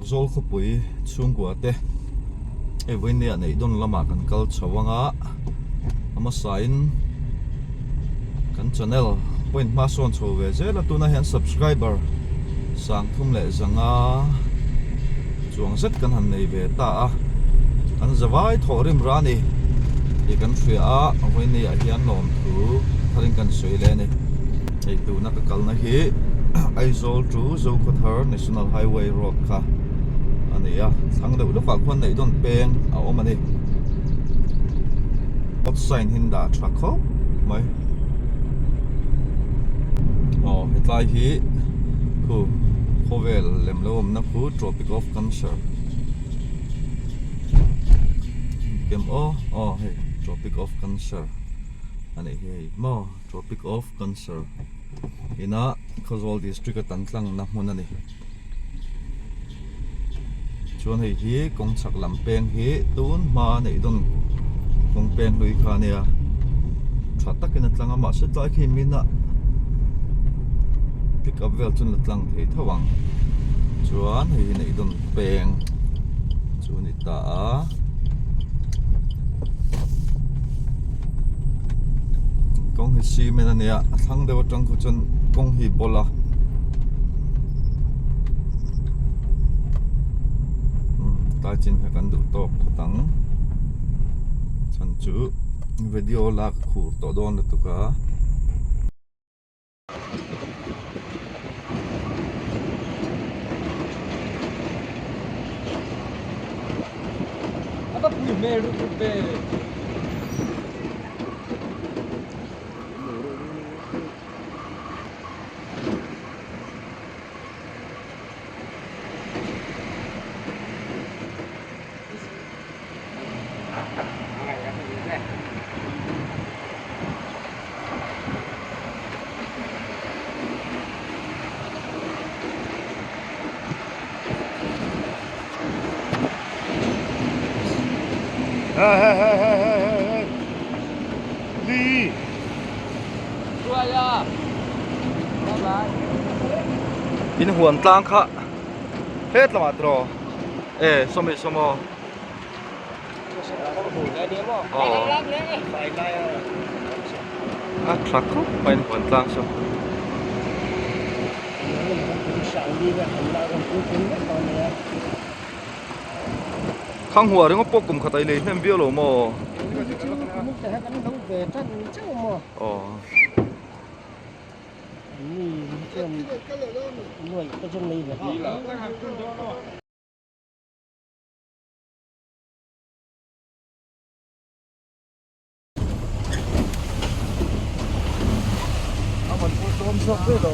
zol kho pui chungwa te e voine nei don lama kan kal chawanga ama sain kan channel point ma son chowe zela tuna hian subscriber sang thum le zanga chuang zet kan han nei ve ta a kan zawai thorim rani e kan thria a voine a hian lom thu tharin kan soile ni ei tuna ka kal na hi Aizol to Zokothar National Highway Road ka ania sang deuh lawka khon nei don peng a awm ani hot sign hin da truck ho mai hetlai hi khu khovel lem lom na khu Tropic of Cancer kem hey Tropic of Cancer ani hei mo Tropic of Cancer ina Khazol district atantlang na hmun ani chuan hei hi kongchak lampeng hi tun ma nei don kongpeng lui kha nia thattakin atlanga ma se tlai khi mina pick up vel chun latlang thei thawang chuan hei nei don peng chuni ta a kong hi si mena nia thang dewa tang khu chun kong hi bola ta chin kha kan du tok tang chan chu video la khur to don tu ka apa pu me ru pe Hey. Lee. Suaya. Bye bye. in huan tlang kha het lama tro somo a truck ko pain huan tlang so khang hua ring pok kum khatai le hnem bialo mo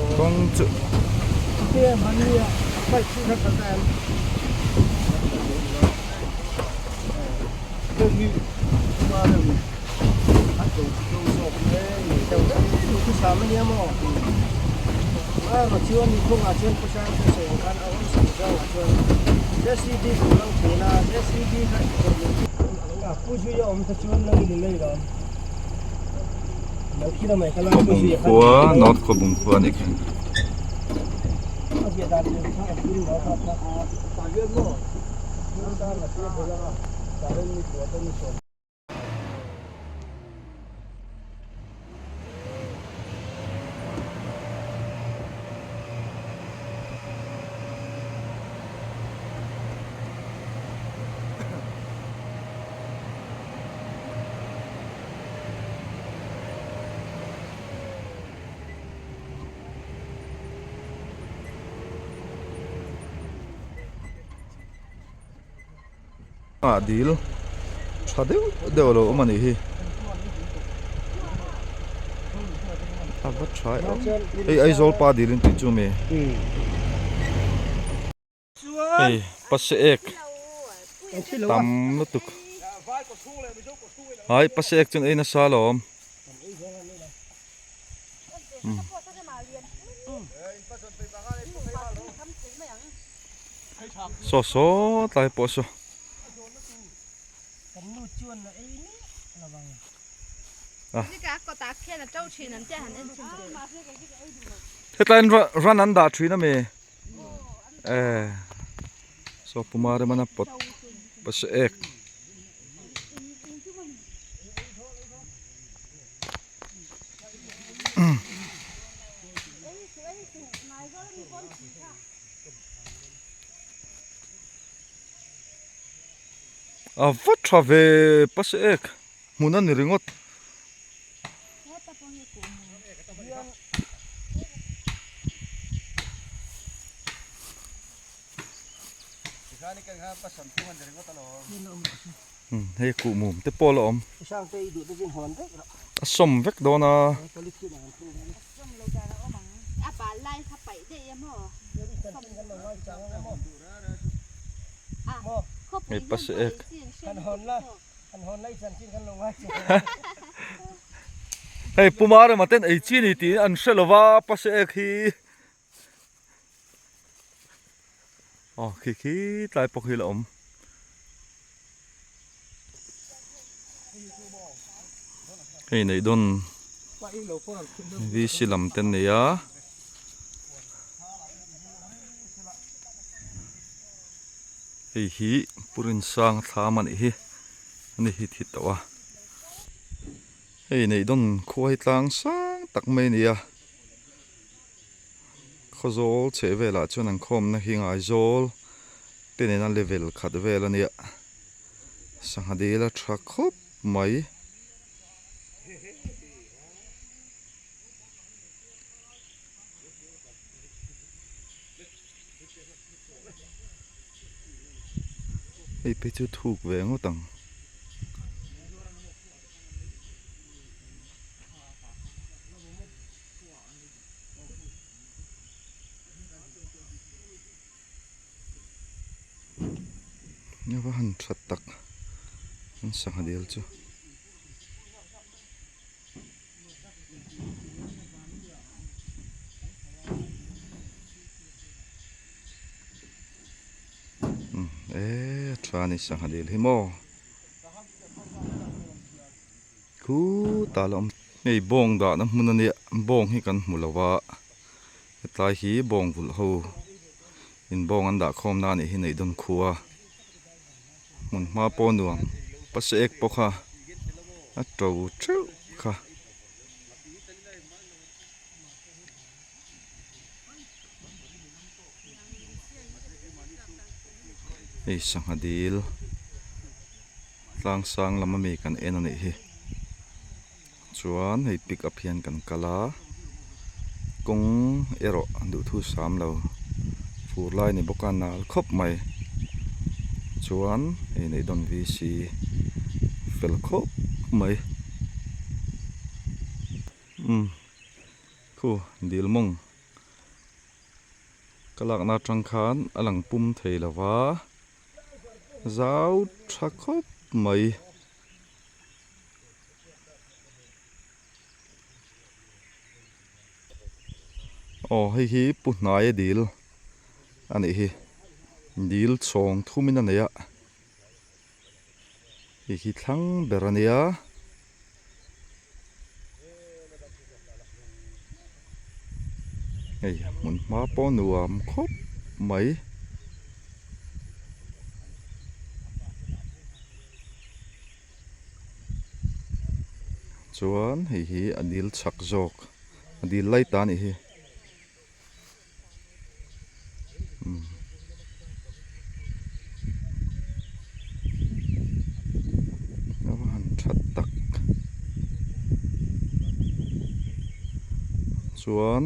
kong chu khua not ko bung khua ni deal chadeu lo mani hi aba try ei zol pa dilin ti chu me ei passe ek tam no tuk hai passe ek chun eina salom so tai po so headline run an da three na me so pumare mana pot pas ek a vat thave pas ek munan ni ringot hei ku mum te polo om Isang tay dito din hon rek. asom vek dona Politik na ang apa lai thap pai de em ho hei pas ek kan hon la isan sin kan long wai. hei pumare maten ei chi ni ti an selova pas ek hi khi tai pok hi la om hei nei don vi silam ten ne ya hei hi purin sang thaman hi ani hi thit tawa hei nei don khuai tlang sang tak mai ni ya khozol che vela chuan an khom na hi ngai zol tenen an level khat vel ania sanghadela truck khop mai ei pe chu thuk ve ngotang Nyawa han that tak an sanghadel chu trani sanghadel hi mo khu talom ei bong da na hmun ania bong hi kan hmulawa tlai hi bong vul ho in bong an da khom na ni hi nei don khuwa mun ma po nuam pas ek pokha a to chu kha ei sanghadil tlang sang lama mi kan en ani hi chuan hei pick up hian kan kala kong ero du thu sam lo fur lai ni bokan nal khop mai chuan ei nei don vi si fel khop mai khu dil mong kalak na tang khan alang pum thei lawa zau tha khop mai hei hi punai dil ani hi dil chong thumin ania hi thlang berania ei mun ma po nuam khop mai chuan hi adil chak jok adil lai ta ni hi han that tak chuan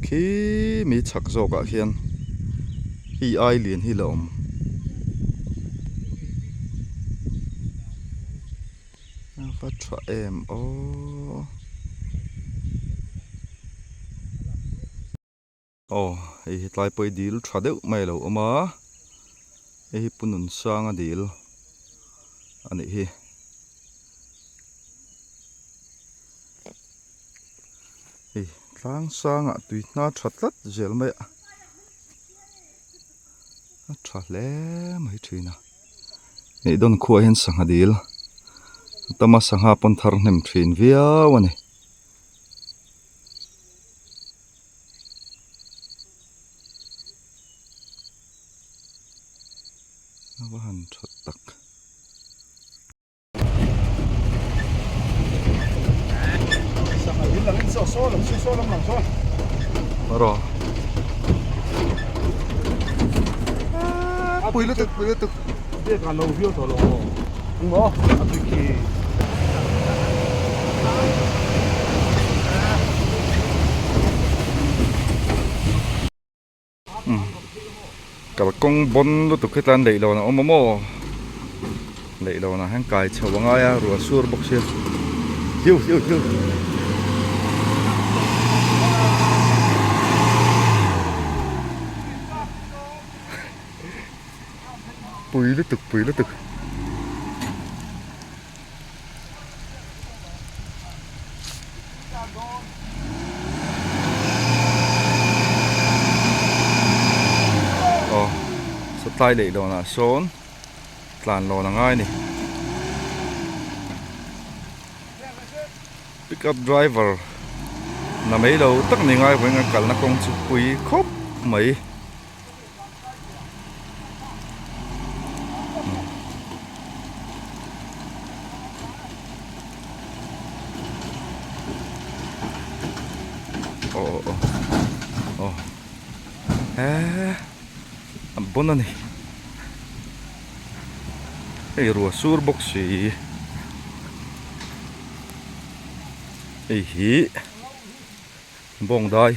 khi mi chak jok a hian hi ai lian hi lom phát cho em hi tlai poi dil tha deuh mai lo ama hi punun sang a dil ani hi tlang sang a tui na that lat zel mai a tha le mai thina ei don khuwa hen sang a dil tama sangha pon thar hnem thin viau ani Vähän chattak. Sama illa rin so solom, si solom lang so. Moro. Puilutuk. Dia kalau view to lo. Ngo, apiki. Cả con bon lutuk cái tan đẩy lò nó ôm mò. Đẩy lò nó hang cài chào bằng ai à rồi sur bốc xia. Hiu. Puilutuk. Tai đẩy lò là xốn làn lò là ngay nè. Pickup driver là mấy đầu tất này ngay với cả là con chụp quý khóc mấy. Bona nih. Rùa sur bốc xì. Hí bông đây.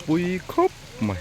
Bùi khóc mày.